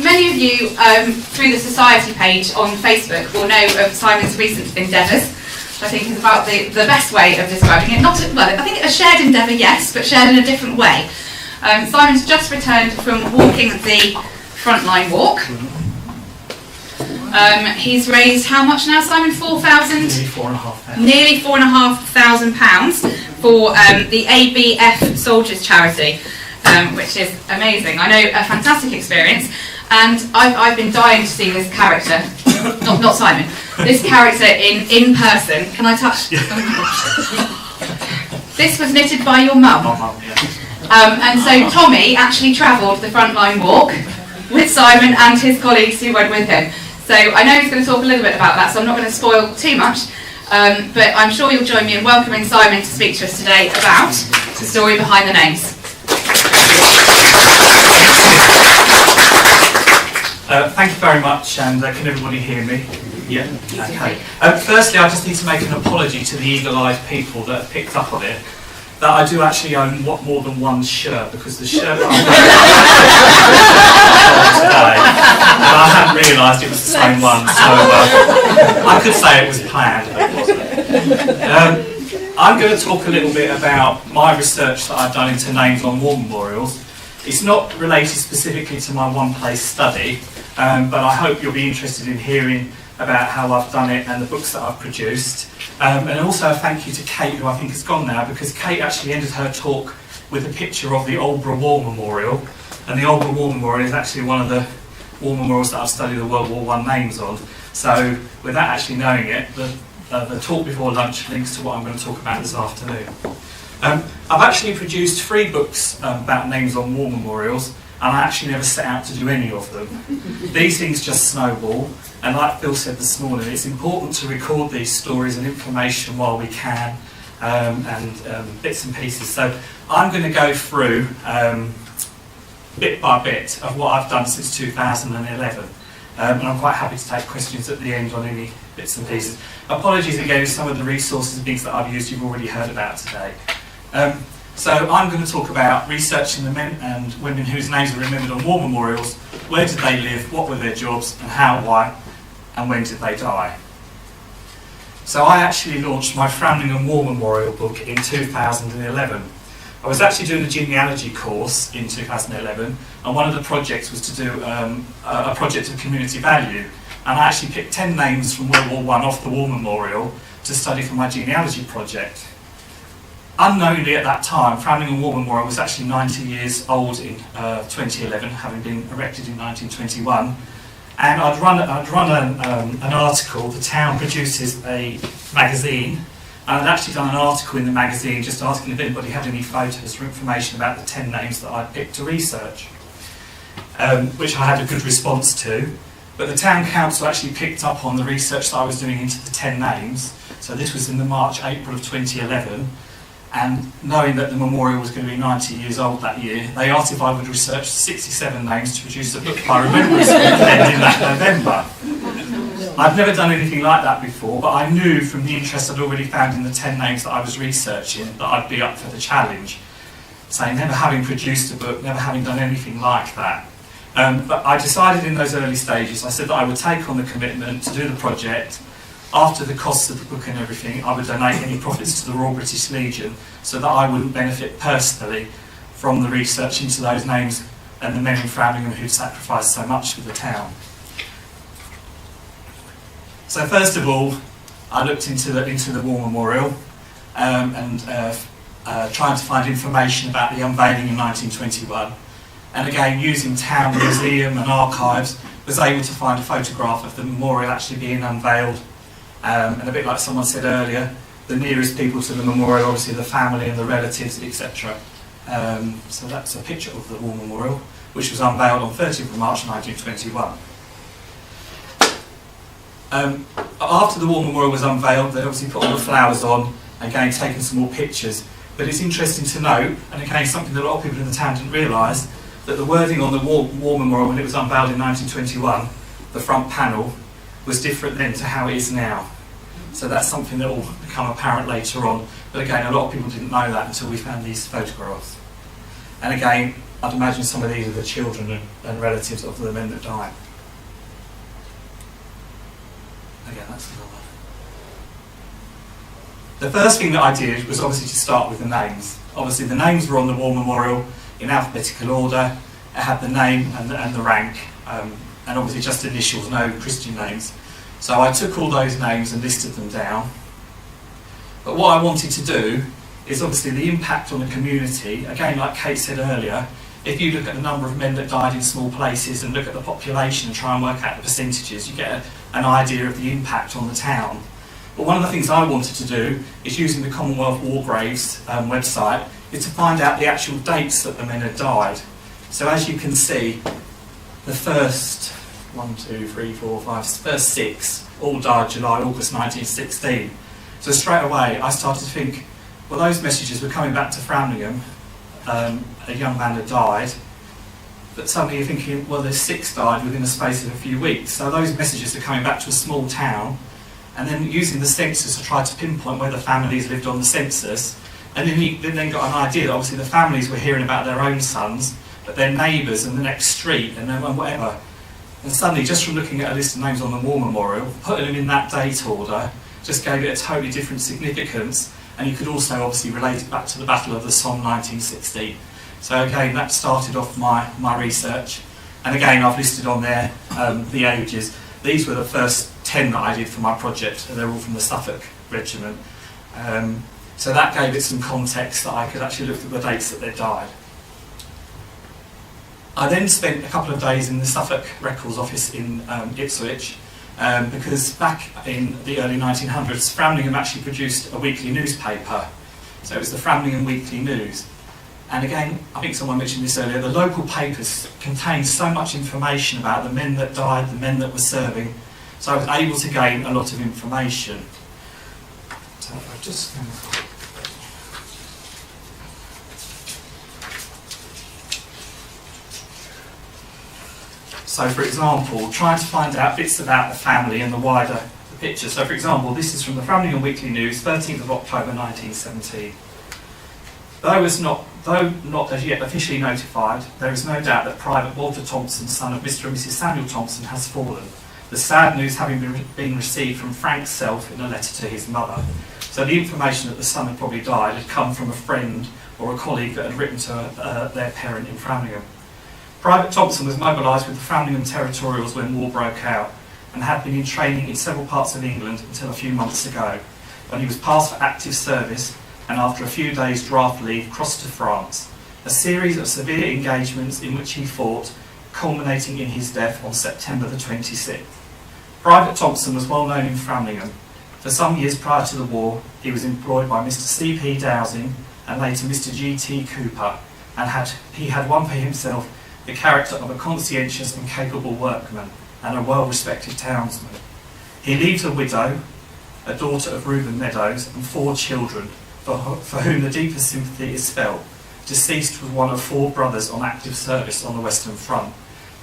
Many of you, through the Society page on Facebook, will know of Simon's recent endeavours, which I think is about the best way of describing it. I think a shared endeavour, yes, but shared in a different way. Simon's just returned from walking the Frontline Walk. He's raised how much now, Simon? 4,000? Nearly £4,500 for the ABF Soldiers Charity, which is amazing. I know, a fantastic experience, and I've been dying to see this character, not Simon, this character in person. Can I touch? This was knitted by your mum. My mum, yeah. And so Tommy actually travelled the Frontline Walk with Simon and his colleagues who went with him. So I know he's going to talk a little bit about that, so I'm not going to spoil too much, but I'm sure you'll join me in welcoming Simon to speak to us today about the story behind the names. Thank you very much, and can everybody hear me? Yeah? Okay. Firstly, I just need to make an apology to the eagle-eyed people that have picked up on it, that I do actually own more than one shirt, because the shirt that I'm wearing today, and I hadn't realised it was the same one, so I could say it was planned, but it wasn't. I'm going to talk a little bit about my research that I've done into names on war memorials. It's not related specifically to my one-place study, but I hope you'll be interested in hearing about how I've done it and the books that I've produced. And also a thank you to Kate, who I think has gone now, because Kate actually ended her talk with a picture of the Aldeburgh War Memorial, and the Aldeburgh War Memorial is actually one of the war memorials that I've studied the World War I names on. So without actually knowing it, the talk before lunch links to what I'm going to talk about this afternoon. I've actually produced 3 books about names on war memorials, and I actually never set out to do any of them. These things just snowball, and like Phil said this morning, it's important to record these stories and information while we can, and bits and pieces. So I'm going to go through bit by bit of what I've done since 2011. And I'm quite happy to take questions at the end on any bits and pieces. Apologies again if some of the resources and things that I've used you've already heard about today. So I'm going to talk about researching the men and women whose names are remembered on war memorials. Where did they live, what were their jobs, and how, why, and when did they die? So I actually launched my Framlingham War Memorial book in 2011. I was actually doing a genealogy course in 2011, and one of the projects was to do a project of community value, and I actually picked 10 names from World War I off the War Memorial to study for my genealogy project. Unknowingly at that time, Framlingham War Memorial was actually 90 years old in 2011, having been erected in 1921, and I'd run an article. The town produces a magazine, and I'd actually done an article in the magazine just asking if anybody had any photos or information about the 10 names that I'd picked to research, which I had a good response to. But the town council actually picked up on the research that I was doing into the 10 names. So this was in the March-April of 2011. And knowing that the memorial was going to be 90 years old that year, they asked if I would research 67 names to produce a book by Remembrance Weekend in that November. I've never done anything like that before, but I knew from the interest I'd already found in the 10 names that I was researching that I'd be up for the challenge. So never having produced a book, never having done anything like that. But I decided in those early stages, I said that I would take on the commitment to do the project. After the costs of the book and everything, I would donate any profits to the Royal British Legion so that I wouldn't benefit personally from the research into those names and the men in Framlingham who'd sacrificed so much for the town. So first of all, I looked into the War Memorial and trying to find information about the unveiling in 1921. And again, using town museum and archives, was able to find a photograph of the memorial actually being unveiled. And a bit like someone said earlier, the nearest people to the memorial, obviously the family and the relatives, etc. So that's a picture of the War Memorial, which was unveiled on 30th of March 1921. After the War Memorial was unveiled, they obviously put all the flowers on, again taking some more pictures. But it's interesting to note, and again something that a lot of people in the town didn't realise, that the wording on the War Memorial when it was unveiled in 1921, the front panel, was different then to how it is now. So that's something that will become apparent later on. But again, a lot of people didn't know that until we found these photographs. And again, I'd imagine some of these are the children and relatives of the men that died. Again, that's another one. The first thing that I did was obviously to start with the names. Obviously the names were on the war memorial in alphabetical order. It had the name and the rank, and obviously just initials, no Christian names. So I took all those names and listed them down. But what I wanted to do is obviously the impact on the community. Again, like Kate said earlier, if you look at the number of men that died in small places and look at the population and try and work out the percentages, you get an idea of the impact on the town. But one of the things I wanted to do is, using the Commonwealth War Graves website, is to find out the actual dates that the men had died. So as you can see, the first first 6 all died July, August 1916. So straight away I started to think, well, those messages were coming back to Framlingham. A young man had died, but suddenly you're thinking, well, there's 6 died within the space of a few weeks. So those messages are coming back to a small town, and then using the census to try to pinpoint where the families lived on the census. And then you then got an idea that obviously the families were hearing about their own sons, but their neighbours and the next street and whatever. And suddenly, just from looking at a list of names on the war memorial, putting them in that date order just gave it a totally different significance. And you could also obviously relate it back to the Battle of the Somme 1916. So again, that started off my research. And again, I've listed on there the ages. These were the first 10 that I did for my project, and they're all from the Suffolk regiment. So that gave it some context that I could actually look at the dates that they died. I then spent a couple of days in the Suffolk Records office in Ipswich, because back in the early 1900s, Framlingham actually produced a weekly newspaper. So it was the Framlingham Weekly News. And again, I think someone mentioned this earlier, the local papers contained so much information about the men that died, the men that were serving. So I was able to gain a lot of information. So I've just... So, for example, trying to find out bits about the family and the wider picture. So, for example, this is from the Framlingham Weekly News, 13th of October 1917. Though not as yet officially notified, there is no doubt that Private Walter Thompson, son of Mr. and Mrs. Samuel Thompson, has fallen. The sad news having been received from Frank's self in a letter to his mother. So the information that the son had probably died had come from a friend or a colleague that had written to their parent in Framlingham. Private Thompson was mobilised with the Framlingham Territorials when war broke out, and had been in training in several parts of England until a few months ago, when he was passed for active service and after a few days draft leave crossed to France. A series of severe engagements in which he fought, culminating in his death on September the 26th. Private Thompson was well known in Framlingham. For some years prior to the war, he was employed by Mr. C.P. Dowsing and later Mr. G.T. Cooper, and he had won for himself the character of a conscientious and capable workman and a well-respected townsman. He leaves a widow, a daughter of Reuben Meadows, and 4 children, for whom the deepest sympathy is felt. Deceased was one of 4 brothers on active service on the Western Front.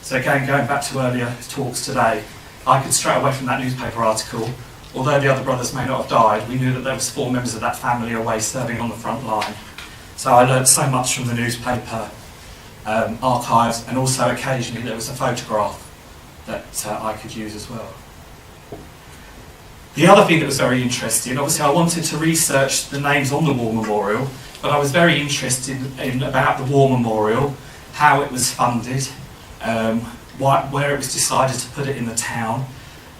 So again, going back to earlier talks today, I could straight away from that newspaper article, although the other brothers may not have died, we knew that there was 4 members of that family away serving on the front line. So I learned so much from the newspaper archives, and also occasionally there was a photograph that I could use as well. The other thing that was very interesting, obviously I wanted to research the names on the war memorial, but I was very interested in about the war memorial, how it was funded, where it was decided to put it in the town.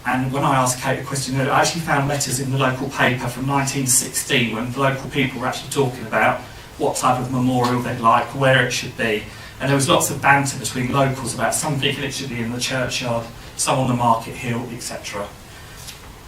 And when I asked Kate a question, I actually found letters in the local paper from 1916 when the local people were actually talking about what type of memorial they'd like, where it should be. And there was lots of banter between locals about some thinking it should be in the churchyard, some on the market hill, etc.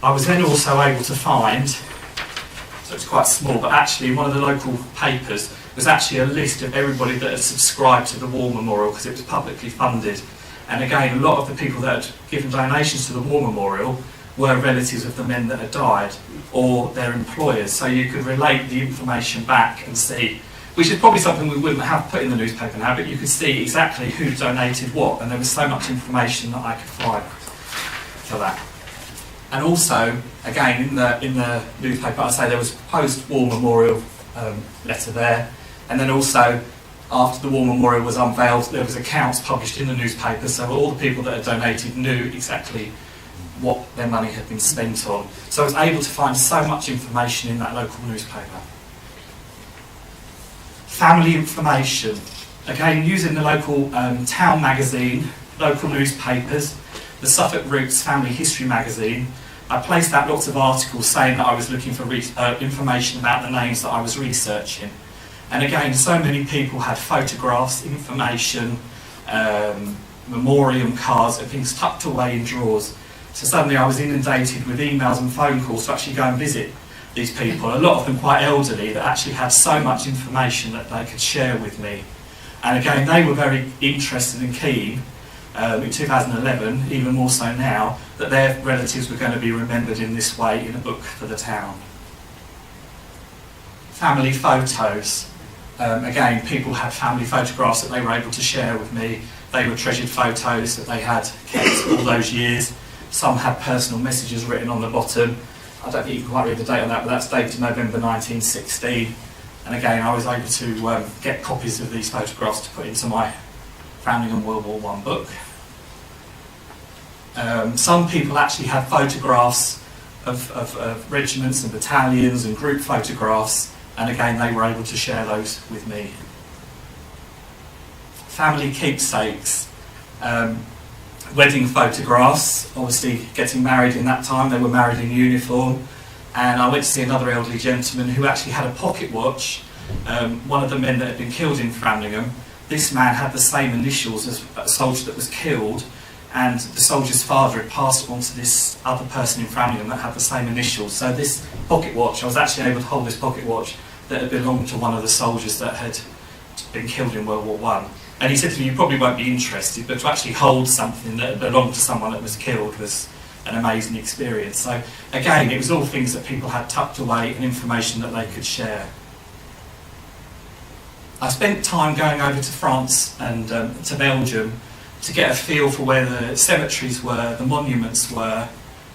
I was then also able to find, so it's quite small, but actually one of the local papers was actually a list of everybody that had subscribed to the war memorial because it was publicly funded. And again, a lot of the people that had given donations to the war memorial were relatives of the men that had died or their employers. So you could relate the information back and see, which is probably something we wouldn't have put in the newspaper now, but you could see exactly who donated what, and there was so much information that I could find for that. And also, again, in the newspaper, I'd say there was a post-war memorial letter there, and then also after the War Memorial was unveiled, there was accounts published in the newspaper, so all the people that had donated knew exactly what their money had been spent on. So I was able to find so much information in that local newspaper. Family information. Again, using the local town magazine, local newspapers, the Suffolk Roots Family History magazine, I placed out lots of articles saying that I was looking for information about the names that I was researching. And again, so many people had photographs, information, memoriam cards and things tucked away in drawers. So suddenly I was inundated with emails and phone calls to actually go and visit these people, a lot of them quite elderly, that actually had so much information that they could share with me. And again, they were very interested and keen, in 2011, even more so now, that their relatives were going to be remembered in this way in a book for the town. Family photos. Again, people had family photographs that they were able to share with me. They were treasured photos that they had kept all those years. Some had personal messages written on the bottom. I don't think you can quite read the date on that, but that's dated November 1916. And again, I was able to get copies of these photographs to put into my Framlingham World War I book. Some people actually had photographs of regiments and battalions and group photographs, and again they were able to share those with me. Family keepsakes. Wedding photographs, obviously getting married in that time, they were married in uniform, and I went to see another elderly gentleman who actually had a pocket watch, one of the men that had been killed in Framlingham. This man had the same initials as a soldier that was killed, and the soldier's father had passed it on to this other person in Framlingham that had the same initials. So this pocket watch, I was actually able to hold this pocket watch that had belonged to one of the soldiers that had been killed in World War I. And he said to me, you probably won't be interested, but to actually hold something that belonged to someone that was killed was an amazing experience. So again, it was all things that people had tucked away and information that they could share. I spent time going over to France and to Belgium to get a feel for where the cemeteries were, the monuments were,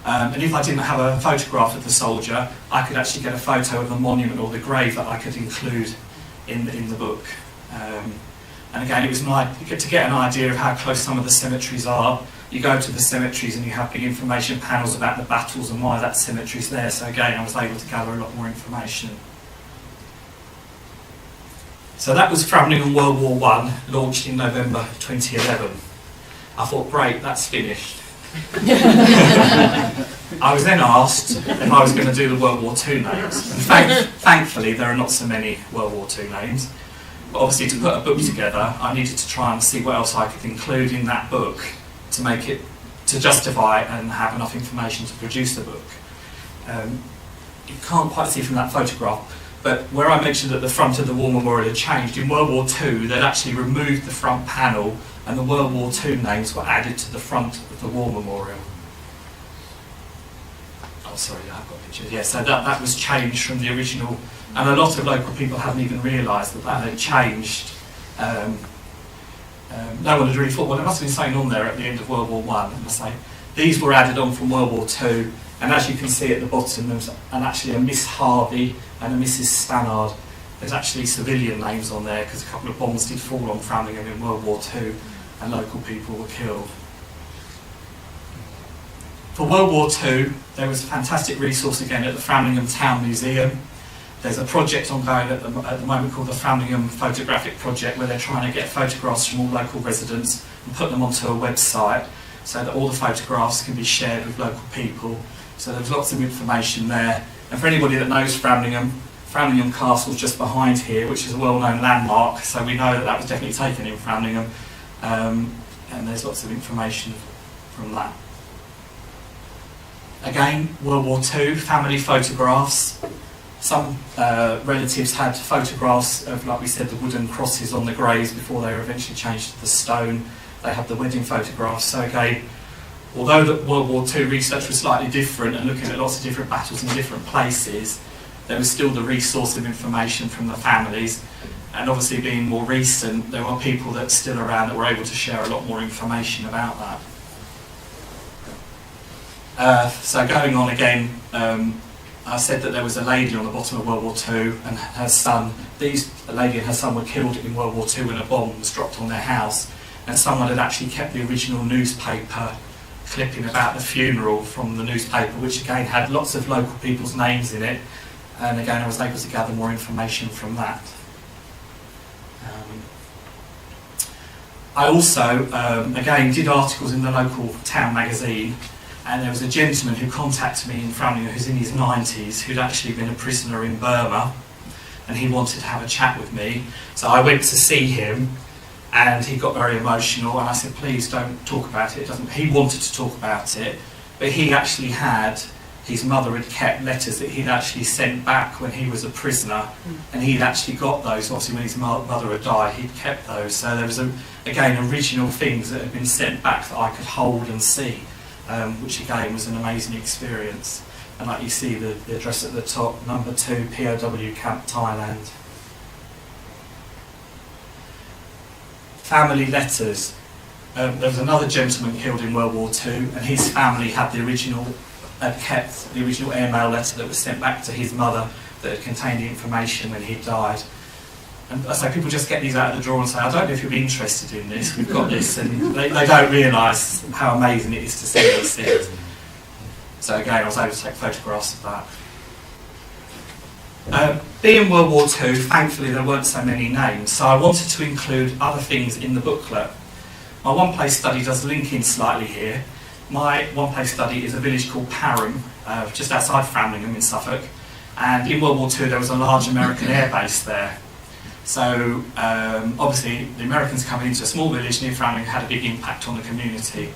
and if I didn't have a photograph of the soldier, I could actually get a photo of the monument or the grave that I could include in the book. And again, it was to get an idea of how close some of the cemeteries are. You go to the cemeteries and you have big information panels about the battles and why that cemetery's there. So again, I was able to gather a lot more information. So that was Framlingham World War I, launched in November 2011. I thought, great, that's finished. I was then asked if I was going to do the World War II names. And thankfully, there are not so many World War II names. But obviously, to put a book together, I needed to try and see what else I could include in that book to make it, to justify and have enough information to produce the book. You can't quite see from that photograph, but where I mentioned that the front of the War Memorial had changed, in World War II, they'd actually removed the front panel and the World War II names were added to the front of the War Memorial. Oh, sorry, I've got pictures. Yeah, so that was changed from the original. And a lot of local people haven't even realised that had changed. No one had really thought, well, there must have been something on there at the end of World War I. And I say, these were added on from World War II, and as you can see at the bottom, there's actually a Miss Harvey and a Mrs. Stannard. There's actually civilian names on there because a couple of bombs did fall on Framlingham in World War II, and local people were killed. For World War II, there was a fantastic resource again at the Framlingham Town Museum. There's a project ongoing at the moment called the Framlingham Photographic Project, where they're trying to get photographs from all local residents and put them onto a website so that all the photographs can be shared with local people. So there's lots of information there. And for anybody that knows Framlingham, Framlingham Castle's just behind here, which is a well-known landmark, so we know that that was definitely taken in Framlingham. And there's lots of information from that. Again, World War II, family photographs. Some relatives had photographs of, like we said, the wooden crosses on the graves before they were eventually changed to the stone. They had the wedding photographs. So again, although the World War II research was slightly different and looking at lots of different battles in different places, there was still the resource of information from the families. And obviously being more recent, there were people that are still around that were able to share a lot more information about that. So going on again, I said that there was a lady on the bottom of World War II and her son. A lady and her son were killed in World War II when a bomb was dropped on their house, and someone had actually kept the original newspaper clipping about the funeral from the newspaper, which again had lots of local people's names in it, and again I was able to gather more information from that. I also, again, did articles in the local town magazine, and there was a gentleman who contacted me in Framlingham who's in his 90s, who'd actually been a prisoner in Burma, and he wanted to have a chat with me. So I went to see him, and he got very emotional, and I said, please don't talk about it. He wanted to talk about it, but he actually had, his mother had kept letters that he'd actually sent back when he was a prisoner, and he'd actually got those. Obviously when his mother had died, he'd kept those. So there was, again, original things that had been sent back that I could hold and see, which again was an amazing experience. And like you see the address at the top, number 2, POW Camp, Thailand. Family letters. There was another gentleman killed in World War II, and his family had kept the original airmail letter that was sent back to his mother that had contained the information when he died. And so people just get these out of the drawer and say, I don't know if you'll be interested in this, we've got this, and they don't realise how amazing it is to see those things. So again, I was able to take photographs of that. Being World War II, thankfully there weren't so many names, so I wanted to include other things in the booklet. My one-place study does link in slightly here. My one-place study is a village called Parham, just outside Framlingham in Suffolk, and in World War II there was a large American air base there. So obviously the Americans coming into a small village near Framlingham had a big impact on the community.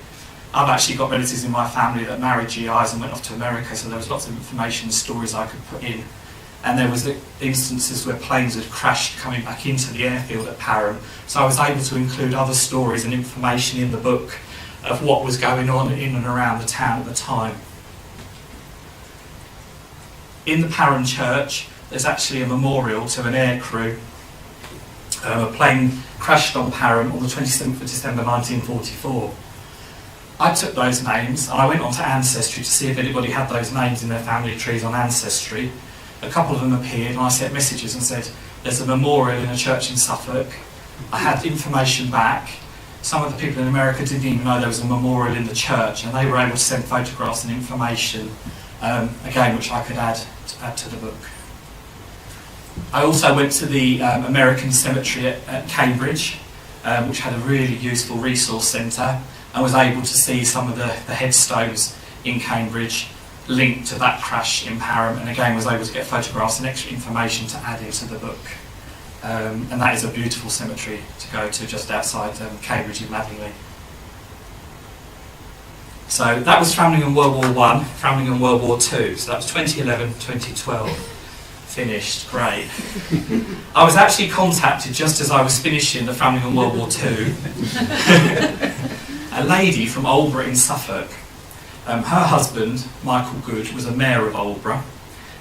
I've actually got relatives in my family that married GIs and went off to America, so there was lots of information and stories I could put in. And there was instances where planes had crashed coming back into the airfield at Parham, so I was able to include other stories and information in the book of what was going on in and around the town at the time. In the Parham church, there's actually a memorial to an air crew. A plane crashed on Parham on the 27th of December 1944. I took those names and I went on to Ancestry to see if anybody had those names in their family trees on Ancestry. A couple of them appeared and I sent messages and said, there's a memorial in a church in Suffolk. I had information back. Some of the people in America didn't even know there was a memorial in the church, and they were able to send photographs and information, again, which I could add to the book. I also went to the American Cemetery at Cambridge, which had a really useful resource centre, and was able to see some of the headstones in Cambridge linked to that crash in Parham, and again was able to get photographs and extra information to add into the book. And that is a beautiful cemetery to go to just outside Cambridge in Madingley. So that was Framlingham World War I, Framlingham World War II, so that was 2011, 2012. Finished, great. I was actually contacted just as I was finishing the Framlingham World War II. A lady from Aldeburgh in Suffolk. Her husband, Michael Good, was a mayor of Aldeburgh,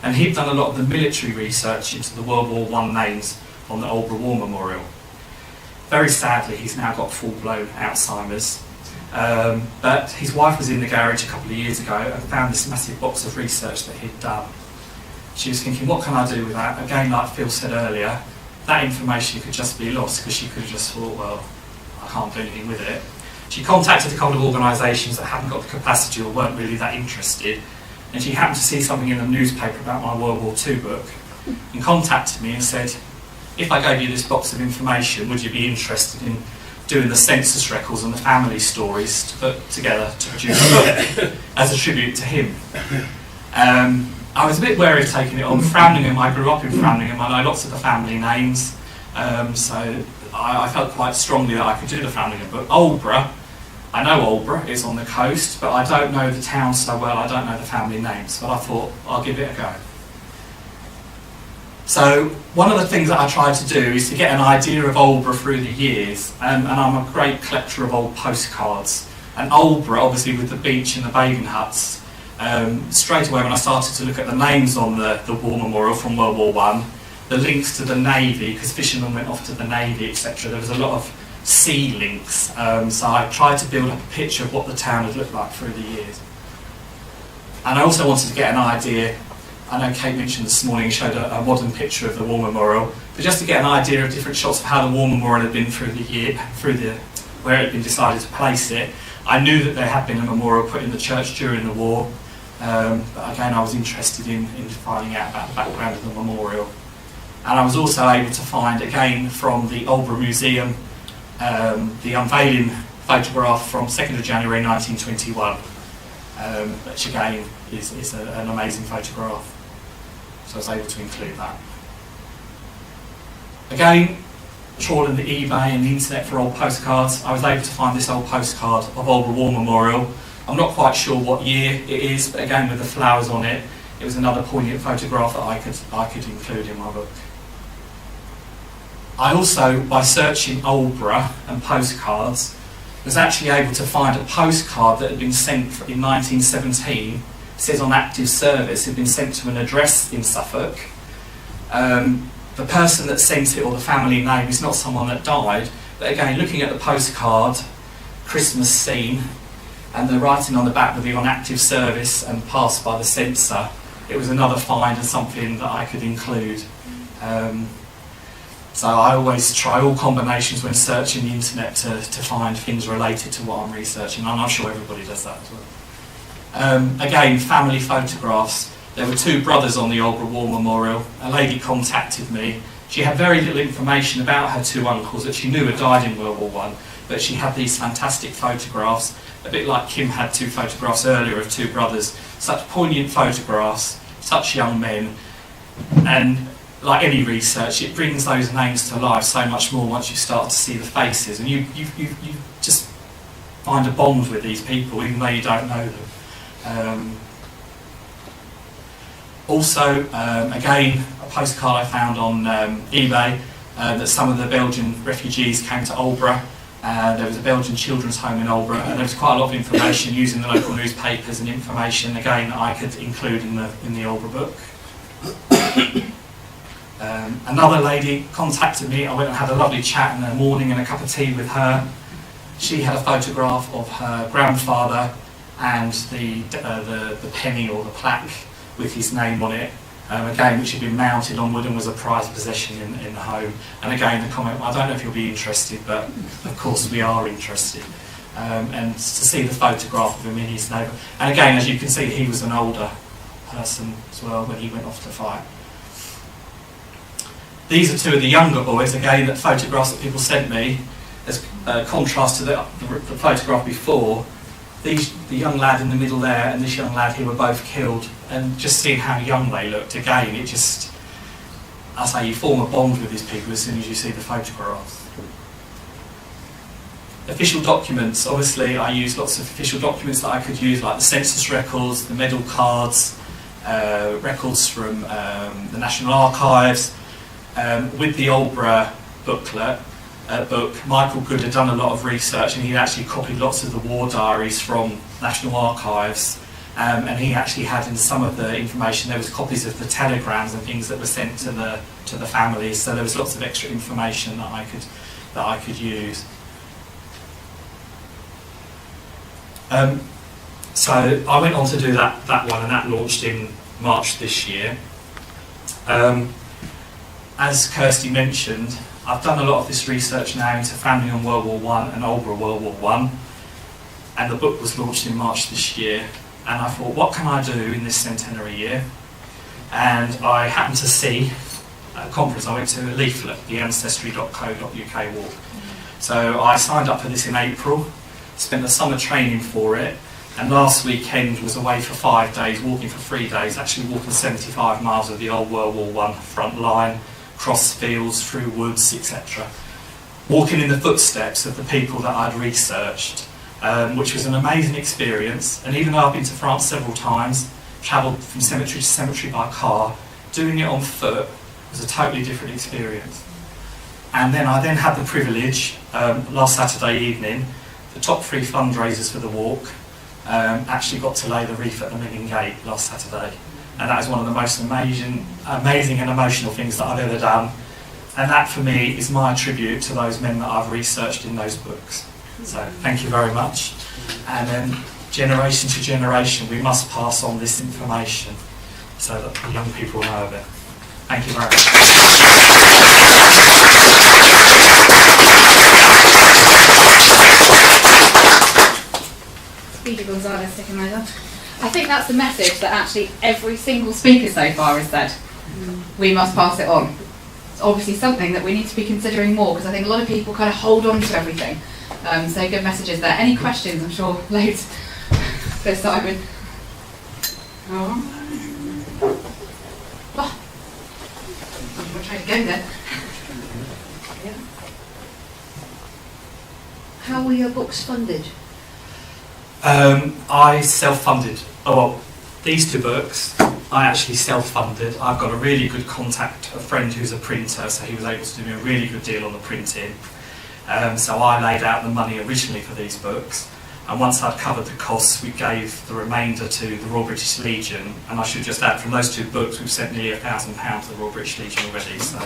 and he'd done a lot of the military research into the World War I names on the Aldeburgh War Memorial. Very sadly, he's now got full-blown Alzheimer's. But his wife was in the garage a couple of years ago and found this massive box of research that he'd done. She was thinking, what can I do with that? Again, like Phil said earlier, that information could just be lost because she could have just thought, well, I can't do anything with it. She contacted a couple of organisations that hadn't got the capacity or weren't really that interested, and she happened to see something in the newspaper about my World War II book and contacted me and said, if I gave you this box of information, would you be interested in doing the census records and the family stories to put together to produce a book as a tribute to him? I was a bit wary of taking it on. Framlingham, I grew up in Framlingham, I know lots of the family names, so I felt quite strongly that I could do the Framlingham book. Aldeburgh, I know Aldeburgh is on the coast, but I don't know the town so well, I don't know the family names, but I thought I'll give it a go. So one of the things that I tried to do is to get an idea of Aldeburgh through the years, and I'm a great collector of old postcards. And Aldeburgh, obviously with the beach and the bathing huts, straight away when I started to look at the names on the war memorial from World War I, the links to the Navy, because fishermen went off to the Navy, etc., there was a lot of sea links, so I tried to build up a picture of what the town had looked like through the years. And I also wanted to get an idea I know Kate mentioned this morning, showed a modern picture of the War Memorial, but just to get an idea of different shots of how the War Memorial had been through the year, where it had been decided to place it. I knew that there had been a memorial put in the church during the war, but again I was interested in finding out about the background of the memorial. And I was also able to find, again from the Aldeburgh Museum, the unveiling photograph from 2nd of January 1921, which again is an amazing photograph. So I was able to include that. Again, trawling the eBay and the internet for old postcards, I was able to find this old postcard of Aldeburgh War Memorial. I'm not quite sure what year it is, but again with the flowers on it, it was another poignant photograph that I could include in my book. I also, by searching Aldeburgh and postcards, was actually able to find a postcard that had been sent in 1917. It says on active service, it had been sent to an address in Suffolk. The person that sent it, or the family name, is not someone that died, but again, looking at the postcard, Christmas scene, and the writing on the back would be on active service and passed by the censor, it was another find and something that I could include. So I always try all combinations when searching the internet to find things related to what I'm researching, and I'm sure everybody does that as well. Again, family photographs. There were two brothers on the Aldeburgh War Memorial. A lady contacted me. She had very little information about her two uncles that she knew had died in World War I, but she had these fantastic photographs, a bit like Kim had two photographs earlier of two brothers. Such poignant photographs, such young men, and like any research, it brings those names to life so much more once you start to see the faces, and you just find a bond with these people even though you don't know them. Also, again, a postcard I found on eBay that some of the Belgian refugees came to Aldeburgh. There was a Belgian children's home in Aldeburgh, and there was quite a lot of information using the local newspapers and information again that I could include in the Aldeburgh book. Another lady contacted me. I went and had a lovely chat in the morning and a cup of tea with her. She had a photograph of her grandfather and the penny or the plaque with his name on it, again, which had been mounted on wood and was a prized possession in the home. And again, the comment, I don't know if you'll be interested, but of course we are interested. And to see the photograph of him in his neighbour. And again, as you can see, he was an older person as well when he went off to fight. These are two of the younger boys, again, that photographs that people sent me, as contrast to the photograph before. The young lad in the middle there and this young lad here were both killed, and just seeing how young they looked, again, it just, I say, you form a bond with these people as soon as you see the photographs. Official documents, obviously I used lots of official documents that I could use, like the census records, the medal cards, records from the National Archives. With the Aldeburgh book, Michael Good had done a lot of research, and he'd actually copied lots of the war diaries from National Archives, and he actually had in some of the information, there was copies of the telegrams and things that were sent to the families, so there was lots of extra information that I could use. So I went on to do that one, and that launched in March this year. As Kirsty mentioned, I've done a lot of this research now into Framlingham World War I and Aldeburgh World War I, and the book was launched in March this year, and I thought, what can I do in this centenary year? And I happened to see at a conference, I went to a leaflet, the ancestry.co.uk walk. So I signed up for this in April, spent the summer training for it, and last weekend was away for 5 days, walking for 3 days, actually walking 75 miles of the old World War I front line, cross fields, through woods, etc. Walking in the footsteps of the people that I'd researched, which was an amazing experience. And even though I've been to France several times, travelled from cemetery to cemetery by car, doing it on foot was a totally different experience. And then I had the privilege, last Saturday evening, the top 3 fundraisers for the walk, actually got to lay the wreath at the MENIN gate last Saturday. And that is one of the most amazing and emotional things that I've ever done. And that for me is my tribute to those men that I've researched in those books. So thank you very much. And then generation to generation, we must pass on this information. so that the young people know of it. Thank you very much. Speedy Gonzalez sticking over. I think that's the message that actually every single speaker so far has said. We must pass it on. It's obviously something that we need to be considering more, because I think a lot of people kind of hold on to everything. So good messages there. Any questions? I'm sure loads. So Simon. Oh. I'm going to try to go then. Yeah. How were your books funded? I self-funded. Oh, well, these 2 books I actually self-funded. I've got a really good contact, a friend who's a printer, so he was able to do me a really good deal on the printing. So I laid out the money originally for these books, and once I'd covered the costs, we gave the remainder to the Royal British Legion. And I should just add, from those 2 books, we've sent nearly £1,000 to the Royal British Legion already. So.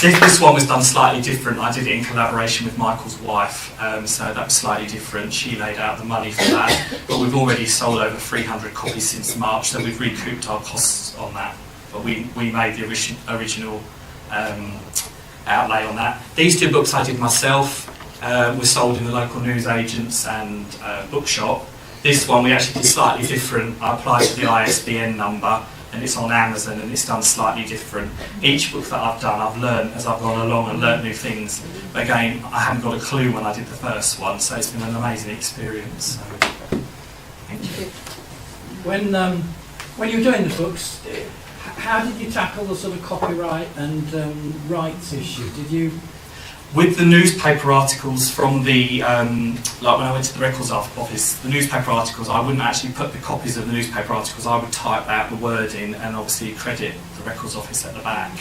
This one was done slightly different. I did it in collaboration with Michael's wife, so that was slightly different. She laid out the money for that, but we've already sold over 300 copies since March, so we've recouped our costs on that. But we made the original outlay on that. These 2 books I did myself, were sold in the local newsagents and bookshop. This one we actually did slightly different. I applied for the ISBN number, and it's on Amazon, and it's done slightly different. Each book that I've done, I've learned as I've gone along and learnt new things. But again, I hadn't got a clue when I did the first one, so it's been an amazing experience. So, thank you. When you were doing the books, how did you tackle the sort of copyright and rights issue? Did you? With the newspaper articles from the, like when I went to the records office, the newspaper articles, I wouldn't actually put the copies of the newspaper articles, I would type out the wording and obviously credit the records office at the back.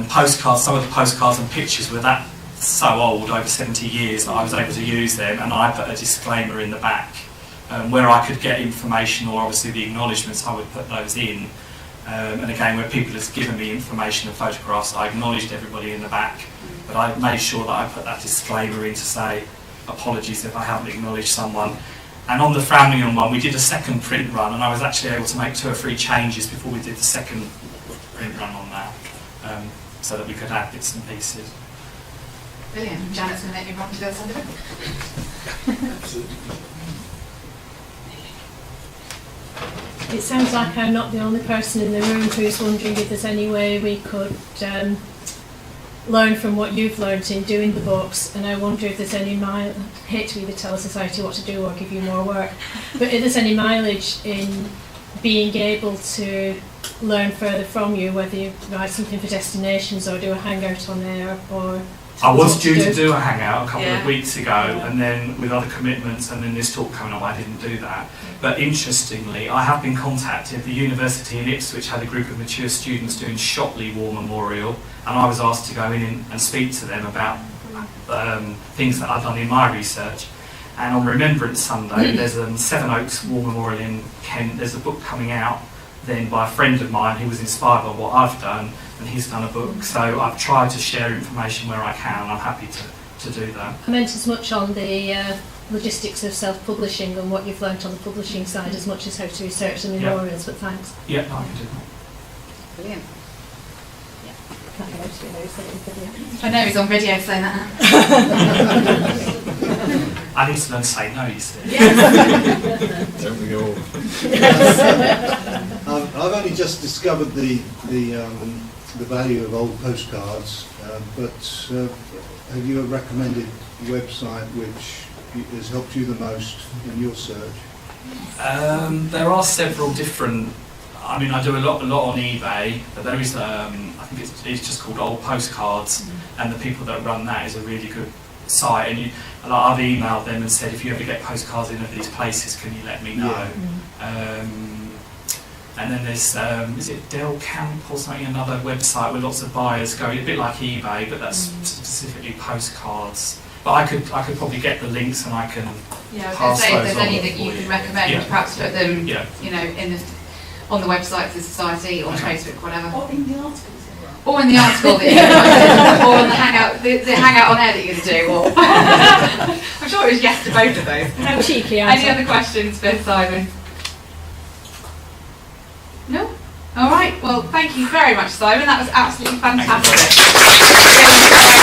Postcards, some of the postcards and pictures were that so old, over 70 years, that I was able to use them, and I put a disclaimer in the back. Where I could get information, or obviously the acknowledgements, I would put those in. And again, where people have given me information and photographs, I acknowledged everybody in the back, but I made sure that I put that disclaimer in to say apologies if I haven't acknowledged someone. And on the Framlingham one, we did a second print run, and I was actually able to make 2 or 3 changes before we did the second print run on that, so that we could add bits and pieces. Brilliant. Janet's going to let me run to the other side of it. Absolutely. It sounds like I'm not the only person in the room who's wondering if there's any way we could learn from what you've learned in doing the books, and I wonder if there's any I hate to either tell a society what to do or give you more work, but if there's any mileage in being able to learn further from you, whether you write something for destinations or do a hangout on air, or I was due to do a hangout a couple of weeks ago, and then with other commitments and then this talk coming up, I didn't do that. But interestingly, I have been contacted. The university in Ipswich had a group of mature students doing Shotley War Memorial, and I was asked to go in and speak to them about things that I've done in my research. And on Remembrance Sunday, there's Sevenoaks War Memorial in Kent. There's a book coming out then by a friend of mine who was inspired by what I've done, and he's done a book. So I've tried to share information where I can, and I'm happy to do that. I meant as much on the logistics of self-publishing and what you've learnt on the publishing side as much as how to research the memorials, but thanks. Yeah, I can do that. Brilliant. I I know he's on video saying that. I need to learn to say no, you see. Don't we all? I've only just discovered the value of old postcards, but have you a recommended website which has helped you the most in your search? There are several different. I mean, I do a lot on eBay, but there is, I think it's just called Old Postcards, and the people that run that is a really good site. And I've emailed them and said, if you ever get postcards in of these places, can you let me know? Yeah. And then there's, is it Del Camp or something, another website where lots of buyers go, a bit like eBay, but that's specifically postcards. But I could probably get the links, and I can pass those on. If there's any that you can recommend, perhaps put them, you know, on the website of the society, on Facebook, whatever. Or in the articles. Or in the article that you're going to do, or on the hangout on air that you're going to do, or I'm sure it was yes to both of those. How cheeky Any other questions for Simon? No? All right. Well, thank you very much, Simon. That was absolutely fantastic.